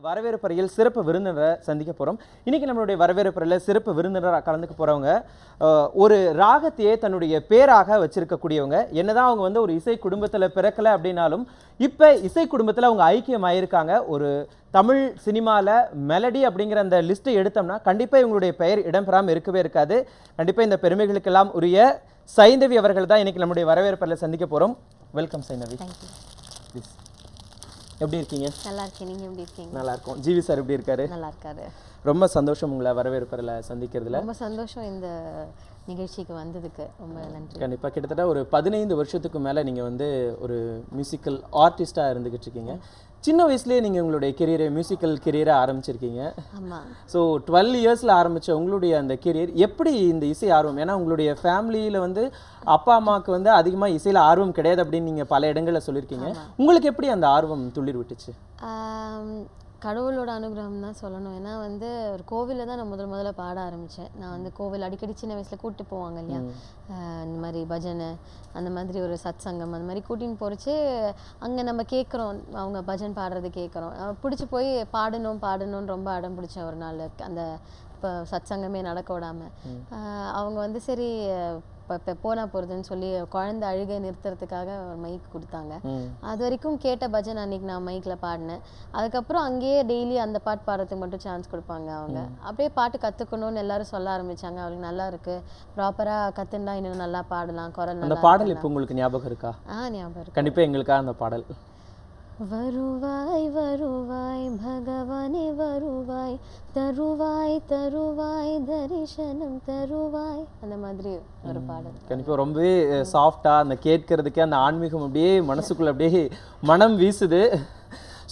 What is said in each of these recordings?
வரவேற்பறையில் சிறப்பு விருந்தினரை சந்திக்க போகிறோம். இன்றைக்கி நம்மளுடைய வரவேற்பறையில் சிறப்பு விருந்தினராக கலந்துக்க போகிறவங்க ஒரு ராகத்தையே தன்னுடைய பேராக வச்சிருக்கக்கூடியவங்க. என்னதான் அவங்க வந்து ஒரு இசை குடும்பத்தில் பிறக்கலை அப்படின்னாலும் இப்போ இசை குடும்பத்தில் அவங்க ஐக்கியமாயிருக்காங்க. ஒரு தமிழ் சினிமாவில் மெலடி அப்படிங்கிற அந்த லிஸ்ட்டை எடுத்தோம்னா கண்டிப்பாக இவங்களுடைய பெயர் இடம்பெறாமல் இருக்கவே இருக்காது. கண்டிப்பாக இந்த பெருமைகளுக்கெல்லாம் உரிய சைந்தவி அவர்கள் தான் இன்றைக்கி நம்முடைய வரவேற்பறையில் சந்திக்க போகிறோம். வெல்கம் சைந்தவி. ப்ளீஸ். எப்படி இருக்கீங்க? நல்லா இருக்கேன். நீங்க எப்படி இருக்கீங்க? நல்லா இருக்கும். ஜிவி சார் எப்படி இருக்காரு? நல்லா இருக்காரு. ரொம்ப சந்தோஷம் உங்களை வரவேற்பறையில் சந்திக்கிறதுல. ரொம்ப சந்தோஷம் இந்த நிகழ்ச்சிக்கு வந்ததுக்கு ரொம்ப நன்றி. கண்டிப்பாக கிட்டத்தட்ட ஒரு 15 வருஷத்துக்கு மேலே நீங்கள் வந்து ஒரு மியூசிக்கல் ஆர்டிஸ்டாக இருந்துக்கிட்டு இருக்கீங்க. சின்ன வயசுலேயே நீங்கள் உங்களுடைய கெரியரை மியூசிக்கல் கெரியரை ஆரம்பிச்சிருக்கீங்க. ஆமாம். ஸோ 12 இயர்ஸில் ஆரம்பித்த உங்களுடைய அந்த கெரியர் எப்படி இந்த இசை ஆர்வம்? ஏன்னா உங்களுடைய ஃபேமிலியில் வந்து அப்பா அம்மாவுக்கு வந்து அதிகமாக இசையில் ஆர்வம் கிடையாது அப்படின்னு நீங்கள் பல இடங்களில் சொல்லியிருக்கீங்க. உங்களுக்கு எப்படி அந்த ஆர்வம் துளிர் விட்டுச்சு? கடவுளோட அனுகிரகம் தான் சொல்லணும். ஏன்னா வந்து ஒரு கோவிலில் தான் நான் முதல்ல பாட ஆரம்பித்தேன். நான் வந்து கோவில் அடிக்கடி சின்ன வயசில் கூப்பிட்டு போவாங்க இல்லையா, இந்த மாதிரி பஜனை, அந்த மாதிரி ஒரு சத் சங்கம், அந்த மாதிரி கூட்டின்னு போகிறச்சு அங்கே நம்ம கேட்குறோம், அவங்க பஜன் பாடுறது கேட்குறோம், பிடிச்சி போய் பாடணும்னு ரொம்ப அடம் பிடிச்சேன். ஒரு நாள் அந்த இப்போ சத் சங்கமே நடக்க விடாமல் அவங்க வந்து சரி இப்போ போனால் போகிறதுன்னு சொல்லி குழந்தை அழுகை நிறுத்துறதுக்காக ஒரு மைக் கொடுத்தாங்க. அது வரைக்கும் கேட்ட பஜன் அன்னைக்கு நான் மைக்கில் பாடினேன். அதுக்கப்புறம் அங்கேயே டெய்லி அந்த பாட்டு பாடுறதுக்கு மட்டும் சான்ஸ் கொடுப்பாங்க அவங்க. அப்படியே பாட்டு கற்றுக்கணும்னு எல்லாரும் சொல்ல ஆரம்பித்தாங்க. அவளுக்கு நல்லா இருக்குது, ப்ராப்பராக கற்றுண்டா இன்னும் நல்லா பாடலாம், குரல். அந்த பாடல் இப்போ உங்களுக்கு ஞாபகம் இருக்கா? ஞாபகம் இருக்கு. கண்டிப்பாக எங்களுக்காக அந்த பாடல். வருவாய் வருவாய் பகவானே வருவாய், தருவாய் தருவாய் தரிசனம் தருவாய், அந்த மாதிரி ஒரு பாடல். கண்டிப்பாக ரொம்பவே சாஃப்டாக அந்த கேட்கறதுக்கே அந்த ஆன்மீகம் அப்படியே மனசுக்குள்ள அப்படியே மனம் வீசுது.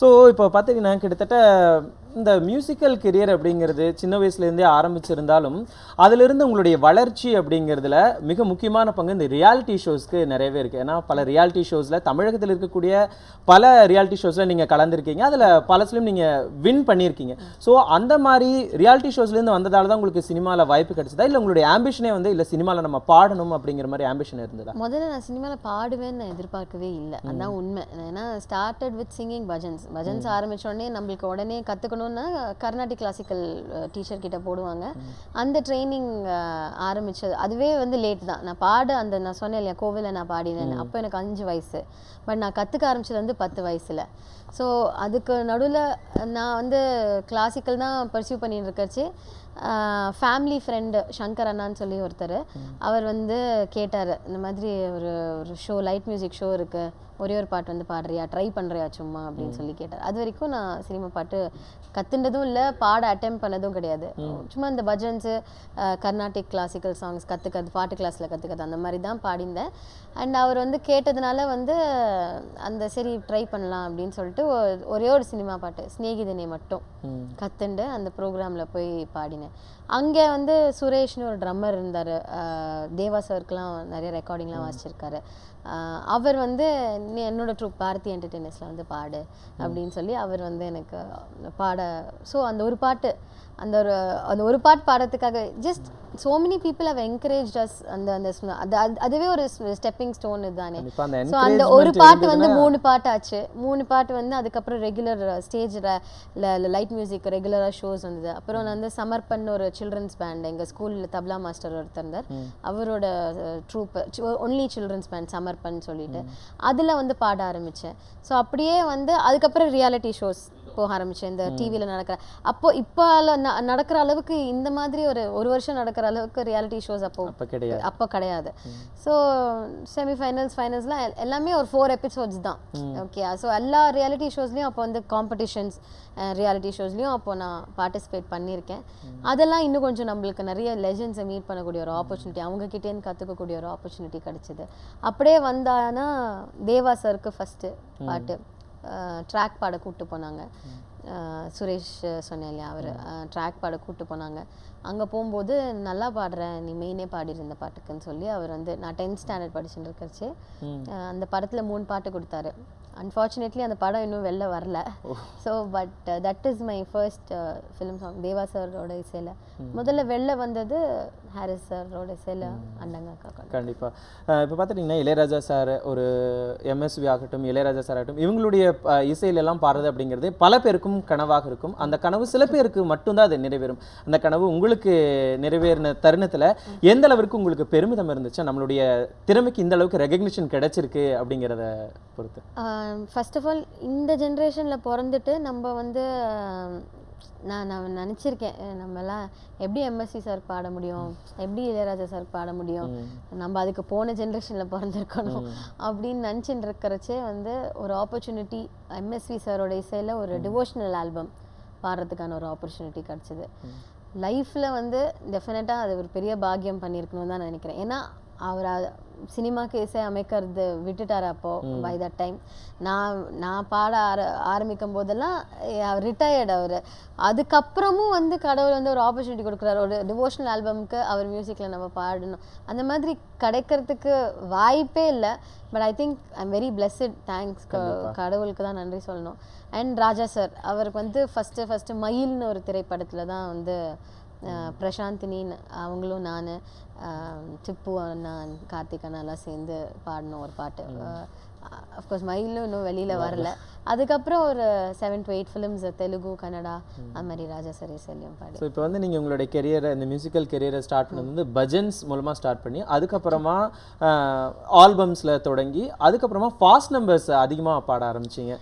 ஸோ இப்போ பார்த்தீங்கன்னா கிட்டத்தட்ட இந்த மியூசிக்கல் கெரியர் அப்படிங்கிறது சின்ன வயசுலேருந்தே ஆரம்பிச்சிருந்தாலும் அதிலிருந்து உங்களுடைய வளர்ச்சி அப்படிங்கிறதுல மிக முக்கியமான பங்கு இந்த ரியாலிட்டி ஷோஸ்க்கு நிறையவே இருக்குது. ஏன்னா பல ரியாலிட்டி ஷோஸில் தமிழகத்தில் இருக்கக்கூடிய பல ரியாலிட்டி ஷோஸில் நீங்கள் கலந்துருக்கீங்க, அதில் பலசிலும் நீங்கள் வின் பண்ணியிருக்கீங்க. ஸோ அந்த மாதிரி ரியாலிட்டி ஷோஸ்லேருந்து வந்ததால் தான் உங்களுக்கு சினிமாவில் வாய்ப்பு கிடைச்சதா, இல்லை உங்களுடைய ஆம்பிஷனே வந்து இல்லை சினிமாவில் நம்ம பாடணும் அப்படிங்கிற மாதிரி ஆம்பிஷன் இருந்ததா? முதல்ல நான் சினிமாவில் பாடுவேன்னு நான் எதிர்பார்க்கவே இல்லை, அதுதான் உண்மை. ஏன்னா ஸ்டார்டட் வித் சிங்கிங் பஜன்ஸ் ஆரம்பித்தோடனே நம்மளுக்கு உடனே கற்றுக்கணும்னா கர்நாடிக் கிளாசிக்கல் டீச்சர் கிட்ட போடுவாங்க. அந்த ட்ரைனிங் ஆரம்பித்தது அதுவே வந்து லேட் தான். நான் சொன்னேன் இல்லையா கோவிலில் நான் பாடினேன், அப்போ எனக்கு 5 வயசு. பட் நான் கற்றுக்க ஆரம்பிச்சது வந்து 10 வயசில். ஸோ அதுக்கு நடுவில் நான் வந்து கிளாசிக்கல் தான் பர்சியூ பண்ணிட்டு இருக்கச்சு ஃபேமிலி ஃப்ரெண்டு சங்கர் அண்ணான்னு சொல்லி ஒருத்தர், அவர் வந்து கேட்டார், இந்த மாதிரி ஒரு ஷோ, லைட் மியூசிக் ஷோ இருக்குது, ஒரே ஒரு பாட்டு வந்து பாடுறியா, ட்ரை பண்ணுறியா சும்மா அப்படின்னு சொல்லி கேட்டார். அது வரைக்கும் நான் சினிமா பாட்டு கற்றுண்டதும் இல்லை, பாட அட்டெம்ப்ட் பண்ணதும் கிடையாது. சும்மா இந்த பஜன்ஸு, கர்நாடிக் கிளாசிக்கல் சாங்ஸ் கற்றுக்கிறது, பாட்டு கிளாஸில் கற்றுக்கிறது, அந்த மாதிரி தான் பாடிந்தேன். அண்ட் அவர் வந்து கேட்டதுனால வந்து அந்த சரி ட்ரை பண்ணலாம் அப்படின்னு சொல்லிட்டு ஒரே ஒரு சினிமா பாட்டு ஸ்நேகிதனை மட்டும் கற்றுண்டு அந்த ப்ரோக்ராமில் போய் பாடினேன். அங்கே வந்து சுரேஷ்னு ஒரு ட்ரம்மர் இருந்தார், தேவா சருக்கெலாம் நிறைய ரெக்கார்டிங்லாம் வாசிச்சிருக்காரு. அவர் வந்து என்னோட ட்ரூப் பாரதி என்டர்டெய்னர்ஸில் வந்து பாடு அப்படின்னு சொல்லி அவர் வந்து எனக்கு பாட. ஸோ அந்த ஒரு பாட்டு பாடுறதுக்காக just so many people have encouraged us. அதுவே ஒரு ஸ்டெப்பிங் ஸ்டோன் இதுதானே. ஸோ அந்த ஒரு பாட்டு வந்து 3 பாட்டு ஆச்சு. 3 பாட்டு வந்து அதுக்கப்புறம் ரெகுலர் ஸ்டேஜ் லைட் மியூசிக் ரெகுலராக ஷோஸ் வந்தது. அப்புறம் நான் வந்து சமர்ப்பன் ஒரு சில்ட்ரன்ஸ் பேண்ட், எங்கள் ஸ்கூலில் தப்லா மாஸ்டர் ஒருத்தர் இருந்தார், அவரோட ட்ரூப் ஒன்லி சில்ட்ரன்ஸ் பேண்ட் சமர்ப்பன் சொல்லிட்டு அதில் வந்து பாட ஆரம்பித்தேன். ஸோ அப்படியே வந்து அதுக்கப்புறம் ரியாலிட்டி ஷோஸ் போக ஆரம்பித்தேன். இந்த டிவியில் இப்போ நடக்கிற அளவுக்கு இந்த மாதிரி ஒரு வருஷம் நடக்கிற அளவுக்கு ரியாலிட்டி ஷோஸ் அப்போ கிடையாது. ஸோ ஃபைனல்ஸ்லாம் எல்லாமே ஒரு 4 எபிசோட்ஸ் தான். ஓகே, ஸோ எல்லா ரியாலிட்டி ஷோஸ்லேயும் அப்போ வந்து காம்படிஷன்ஸ் ரியாலிட்டி ஷோஸ்லேயும் அப்போ நான் பார்ட்டிசிபேட் பண்ணியிருக்கேன். அதெல்லாம் இன்னும் கொஞ்சம் நம்மளுக்கு நிறைய லெஜெண்ட்ஸை மீட் பண்ணக்கூடிய ஒரு ஆப்பர்ச்சுனிட்டி, அவங்கக்கிட்டேருந்து கற்றுக்கக்கூடிய ஒரு ஆப்பர்ச்சுனிட்டி கிடச்சிது. அப்படியே வந்தானா தேவா சருக்கு ஃபஸ்ட்டு பாட்டு ட்ராக் பாட கூப்பிட்டு போனாங்க. சுரேஷ் சொன்னேன் இல்லையா, அவர் ட்ராக் பாட கூப்பிட்டு போனாங்க. அங்கே போகும்போது நல்லா பாடுறேன், நீ மெயினே பாடிருந்த பாட்டுக்குன்னு சொல்லி அவர் வந்து, நான் 10th ஸ்டாண்டர்ட் படிச்சுட்டு இருக்கச்சு அந்த படத்தில் 3 பாட்டு கொடுத்தாரு. அன்ஃபார்ச்சுனேட்லி அந்த படம் இன்னும் வெளில வரல. So but that is my first film song. Deva சாரோட இசையில் முதல்ல வெளில வந்தது ஹாரிஸ் சாரோட இசையில் அண்டங்க அக்கா. கண்டிப்பாக இப்போ பார்த்துட்டிங்கன்னா இளையராஜா சார், ஒரு எம்எஸ்வி ஆகட்டும், இளையராஜா சார் ஆகட்டும், இவங்களுடைய இசையிலெல்லாம் பாடுறது அப்படிங்கிறது பல பேருக்கும் கனவாக இருக்கும். அந்த கனவு சில பேருக்கு மட்டும்தான் அது நிறைவேறும். அந்த கனவு உங்களுக்கு நிறைவேறின தருணத்தில் எந்த அளவிற்கு உங்களுக்கு பெருமிதம் இருந்துச்சு, நம்மளுடைய திறமைக்கு இந்த அளவுக்கு ரெகக்னிஷன் கிடைச்சிருக்கு அப்படிங்கிறத பொறுத்து? ஃபர்ஸ்ட் ஆஃப் ஆல் இந்த ஜென்ரேஷனில் பிறந்துட்டு நம்ம வந்து நான் நினச்சிருக்கேன், நம்மலாம் எப்படி எம்எஸ்சி சார் பாட முடியும், எப்படி இளையராஜா சார் பாட முடியும், நம்ம அதுக்கு போன ஜென்ரேஷனில் பிறந்திருக்கணும் அப்படின்னு நினச்சிட்டு இருக்கிறச்சே வந்து ஒரு ஆப்பர்ச்சுனிட்டி எம்எஸ்வி சாரோட இசையில் ஒரு டிவோஷனல் ஆல்பம் பாடுறதுக்கான ஒரு ஆப்பர்ச்சுனிட்டி கிடச்சிது. லைஃப்பில் வந்து டெஃபினட்டாக அது ஒரு பெரிய பாக்கியம் பண்ணியிருக்கணும்னு தான் நினைக்கிறேன். ஏன்னா அவர் சினிமாக்கு இசை அமைக்கிறது விட்டுட்டார். அப்போது பை தட் டைம் நான் பாட ஆரம்பிக்கும் போதெல்லாம் அவர் ரிட்டையர்டு. அவர் அதுக்கப்புறமும் வந்து கடவுள் வந்து ஒரு ஆப்பர்ச்சுனிட்டி கொடுக்குறாரு, ஒரு டிவோஷனல் ஆல்பம்க்கு அவர் மியூசிக்கில் நம்ம பாடணும். அந்த மாதிரி கிடைக்கிறதுக்கு வாய்ப்பே இல்லை. But I think I am very blessed. Thanks, கடவுளுக்கு தான் நன்றி சொல்லணும். அண்ட் ராஜா சார், அவருக்கு வந்து ஃபஸ்ட்டு மயில்னு ஒரு திரைப்படத்தில் தான் வந்து பிரசாந்தினின்னு அவங்களும் நான் திப்பு அண்ணா கார்த்திக் அண்ணாலாம் சேர்ந்து பாடினோம் ஒரு பாட்டு. அஃப்கோர்ஸ் மயிலும் இன்னும் வெளியில் வரல. அதுக்கப்புறம் ஒரு 7 to 8 ஃபிலிம்ஸ் தெலுங்கு, கன்னடா, அது மாதிரி ராஜா சார் இசையிலையும் பாடி. ஸோ இப்போ வந்து நீங்கள் உங்களுடைய கெரியரை, இந்த மியூசிக்கல் கெரியரை ஸ்டார்ட் பண்ணது வந்து பஜன்ஸ் மூலமாக ஸ்டார்ட் பண்ணி, அதுக்கப்புறமா ஆல்பம்ஸில் தொடங்கி, அதுக்கப்புறமா ஃபாஸ்ட் நம்பர்ஸ் அதிகமாக பாட ஆரம்பிச்சிங்க.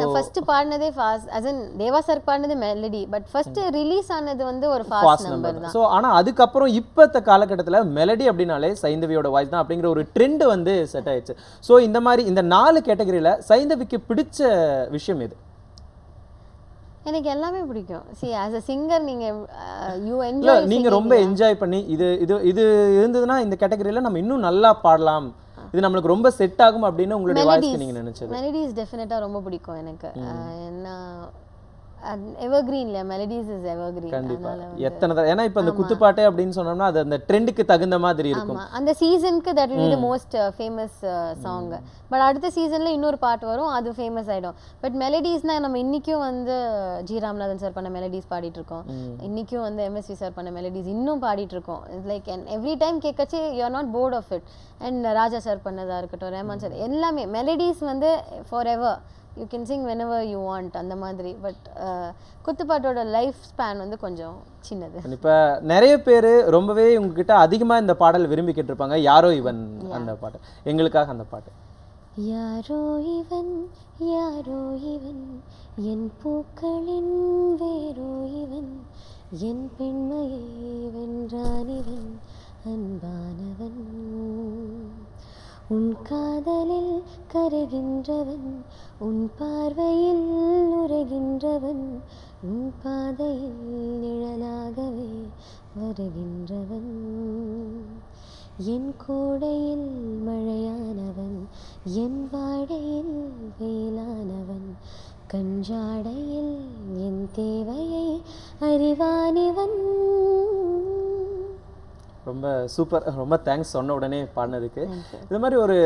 நான் ஃபர்ஸ்ட் பாடினதே ஃபாஸ்ட், அஸ் இன் தேவா சார் பாடினது மெலடி. பட் ஃபர்ஸ்ட் ரிலீஸ் ஆனது வந்து ஒரு ஃபாஸ்ட் நம்பர் தான். ஸோ ஆனால் அதுக்கப்புறம் இப்போத்த காலகட்டத்தில் மெலடி அப்படின்னாலே சைந்தவியோட வாய்ஸ் தான் அப்படிங்கிற ஒரு ட்ரெண்ட் வந்து செட் ஆயிடுச்சு. ஸோ இந்த மாதிரி இந்த 4 கேட்டகரியில் சைந்தவிக்கு பிடிச்ச விஷயம் எது? எனக்கு எல்லாமே பிடிக்கும். see as a singer you enjoy, நீங்க ரொம்ப என்ஜாய் பண்ணி இது இது இது இருந்ததுன்னா இந்த கேட்டகரியில நம்ம இன்னும் நல்லா பாடலாம், இது நம்மளுக்கு ரொம்ப செட் ஆகும் அப்படின்னு உங்களுடைய வாய்ஸ்க்கு நீங்க நினைச்சது? மெலடிஸ் டெஃபினட்டா ரொம்ப பிடிக்கும் எனக்கு. என்ன எவர்கிரீன் இல்லையா, மெலடிஸ் இஸ் எவர்கிரீன். கண்டிப்பா. எத்தனை ஏன்னா இப்போ அந்த குத்துப்பாட்டு அப்படின்னு சொன்னோம்னா அது அந்த ட்ரெண்டுக்கு தகுந்த மாதிரி இருக்கும். அந்த சீசனுக்கு that will be the most famous song. But அடுத்த சீசன்ல இன்னொரு பாட்டு வரும், அது ஃபேமஸ் ஆயிடும். பட் மெலடிஸ்னா நம்ம இன்னைக்கும் வந்து ஜி ராமநாதன் சார் பண்ண மெலடிஸ் பாடிட்டு இருக்கோம், இன்னைக்கும் வந்து எம்எஸ்வி சார் பண்ண மெலடிஸ் இன்னும் பாடிட்டு இருக்கோம். இட்ஸ் லைக் எவ்ரி டைம் கேட்கச்சு you are not bored of it. And Raja sir பண்ணதா இருக்கட்டும், ரஹ்மான் சார், எல்லாமே மெலடிஸ் வந்து forever you can sing whenever you want அந்த மாதிரி. பட் குத்துப்பாட்டோட லைஃப் ஸ்பேன் வந்து கொஞ்சம் சின்னது. இப்போ நிறைய பேர் ரொம்பவே உங்ககிட்ட அதிகமாக இந்த பாடல் விரும்பி கேட்டிருப்பாங்க, யாரோ இவன் அந்த பாட்டு. எங்களுக்காக அந்த பாட்டு. யாரோ இவன் யாரோ இவன் என் பூக்களின் வேரோ இவன் என் பெண்மையை வென்றான் இவன் அன்பானவன் உன் காதலில் கரைகின்றவன் உன் பார்வையில் உரைகின்றவன் உன் பாதையில் நிழலாகவே வருகின்றவன் என் கோடையில் மழையானவன் என் வாடையில் வெயிலானவன் கஞ்சாடையில் என் தேவையை அறிவானிவன். ரொம்ப சூப்பர், ரொம்ப தேங்க்ஸ் சொன்ன உடனே பாடினதுக்கு. இது மாதிரி ஒரு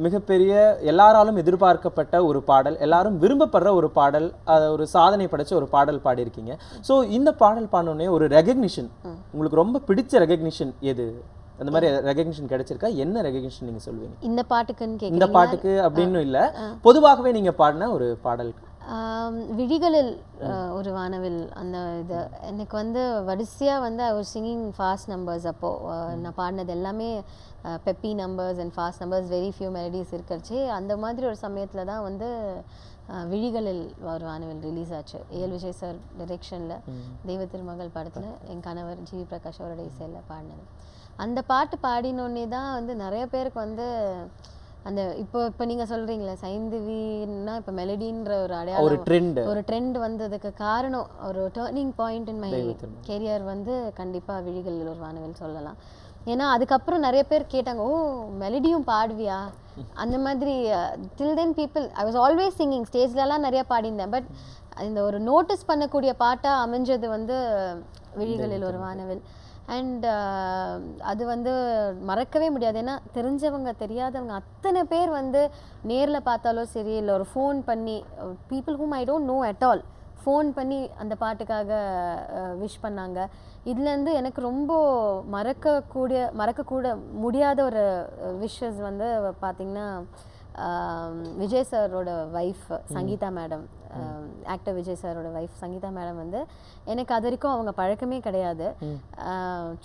மிகப்பெரிய எல்லாராலும் எதிர்பார்க்கப்பட்ட ஒரு பாடல், எல்லாரும் விரும்பப்படுற ஒரு பாடல், ஒரு சாதனை படைச்ச ஒரு பாடல் பாடியிருக்கீங்க. ஸோ இந்த பாடல் பாடினோடனே ஒரு ரெகக்னிஷன், உங்களுக்கு ரொம்ப பிடிச்ச ரெகக்னிஷன் எது? அந்த மாதிரி ரெகக்னிஷன் கிடைச்சிருக்கா? என்ன ரெகக்னிஷன் நீங்க சொல்வீங்க? இந்த பாட்டுக்குன்னு இந்த பாட்டுக்கு அப்படின்னு இல்லை, பொதுவாகவே நீங்க பாடின ஒரு பாடல். விழிகளில் ஒரு வானவில் அந்த இது எனக்கு வந்து வரிசையாக வந்து I was singing fast numbers. அப்போது நான் பாடினது எல்லாமே peppy numbers and fast numbers, very few melodies இருக்கிறச்சு. அந்த மாதிரி ஒரு சமயத்தில் தான் வந்து விழிகளில் ஒரு வானவில் ரிலீஸ் ஆச்சு. ஏஎல் விஜய் சார் டைரக்ஷனில் தெய்வ திருமகள் படத்தில் என் கணவர் ஜி பிரகாஷ் அவரோட இசையில் பாடினது. அந்த பாட்டு பாடினோடனே தான் வந்து நிறைய பேருக்கு வந்து அந்த இப்போ நீங்கள் சொல்கிறீங்களே சைந்தவின்னா இப்போ மெலடின்ற ஒரு அடையாளம், ஒரு ட்ரெண்ட் வந்ததுக்கு காரணம், ஒரு turning point in my career வந்து கண்டிப்பாக விழிகளில் ஒரு வானவில் சொல்லலாம். ஏன்னா அதுக்கப்புறம் நிறைய பேர் கேட்டாங்க, ஓ மெலடியும் பாடுவியா அந்த மாதிரி. Till then people I was always singing, ஸ்டேஜ்லலாம் நிறையா பாடியிருந்தேன். பட் இந்த ஒரு நோட்டீஸ் பண்ணக்கூடிய பாட்டாக அமைஞ்சது வந்து விழிகளில் ஒரு வானவில். அண்ட் அது வந்து மறக்கவே முடியாது. ஏன்னா தெரிஞ்சவங்க தெரியாதவங்க அத்தனை பேர் வந்து நேரில் பார்த்தாலும் சரி, இல்லை ஒரு ஃபோன் பண்ணி, people whom I don't know at all phone பண்ணி அந்த பாட்டுக்காக விஷ் பண்ணாங்க. இதுலேருந்து எனக்கு ரொம்ப மறக்கக்கூட முடியாத ஒரு விஷஸ் வந்து பார்த்திங்கன்னா, விஜய் சாரோட wife Sangeetha madam, actor Vijay சாரோட ஒய்ஃப் சங்கீதா மேடம் வந்து எனக்கு அது வரைக்கும் அவங்க பழக்கமே கிடையாது.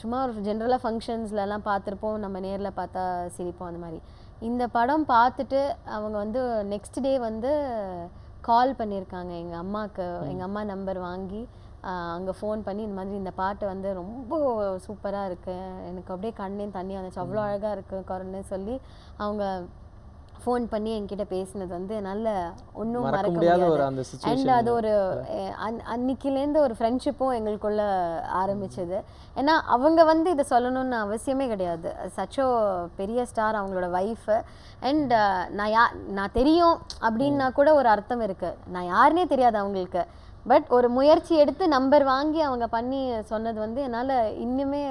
சும்மா ஒரு ஜென்ரலாக ஃபங்க்ஷன்ஸ்லலாம் பார்த்துருப்போம், நம்ம நேரில் பார்த்தா சிரிப்போம் அந்த மாதிரி. இந்த படம் பார்த்துட்டு அவங்க வந்து நெக்ஸ்ட் டே வந்து கால் பண்ணியிருக்காங்க எங்கள் அம்மாவுக்கு. எங்கள் அம்மா நம்பர் வாங்கி அங்கே ஃபோன் பண்ணி இந்த மாதிரி இந்த பாட்டு வந்து ரொம்ப சூப்பராக இருக்குது, எனக்கு அப்படியே கண்ணேன் தண்ணி வந்துச்சு, அவ்வளோ அழகாக இருக்குது கருன்னு சொல்லி அவங்க ஃபோன் பண்ணி என்கிட்ட பேசினது வந்து என்னால் ஒன்றும் மறக்க முடியாது. அண்ட் அது ஒரு அன்னைக்குலேருந்து ஒரு ஃப்ரெண்ட்ஷிப்பும் எங்களுக்குள்ள ஆரம்பிச்சது. ஏன்னா அவங்க வந்து இதை சொல்லணும்னு அவசியமே கிடையாது, சச்சோ பெரிய ஸ்டார் அவங்களோட ஒய்ஃபு. அண்ட் நான் தெரியும் அப்படின்னா கூட ஒரு அர்த்தம் இருக்குது, நான் யாருன்னே தெரியாது அவங்களுக்கு, பட் ஒரு முயற்சி எடுத்து நம்பர் வாங்கி அவங்க பண்ணி சொன்னது வந்து என்னால் இன்னுமே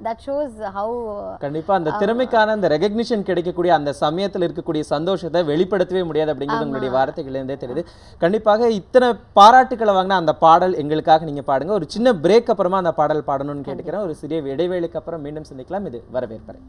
தட் ஷோஸ் ஹவு கண்டிப்பாக அந்த திறமைக்கான அந்த ரெகக்னிஷன் கிடைக்கக்கூடிய அந்த சமயத்தில் இருக்கக்கூடிய சந்தோஷத்தை வெளிப்படுத்தவே முடியாது அப்படிங்கிறது உங்களுடைய வார்த்தைகள்லேருந்தே தெரியுது. கண்டிப்பாக இத்தனை பாராட்டுக்களை வாங்கினா அந்த பாடல் எங்களுக்காக நீங்கள் பாடுங்க. ஒரு சின்ன பிரேக் அப்புறமா அந்த பாடல் பாடணும்னு கேட்டுக்கிறேன். ஒரு சிறிய இடைவேளைக்கு அப்புறம் மீண்டும் சந்திக்கலாம். இது வரவேற்பறை.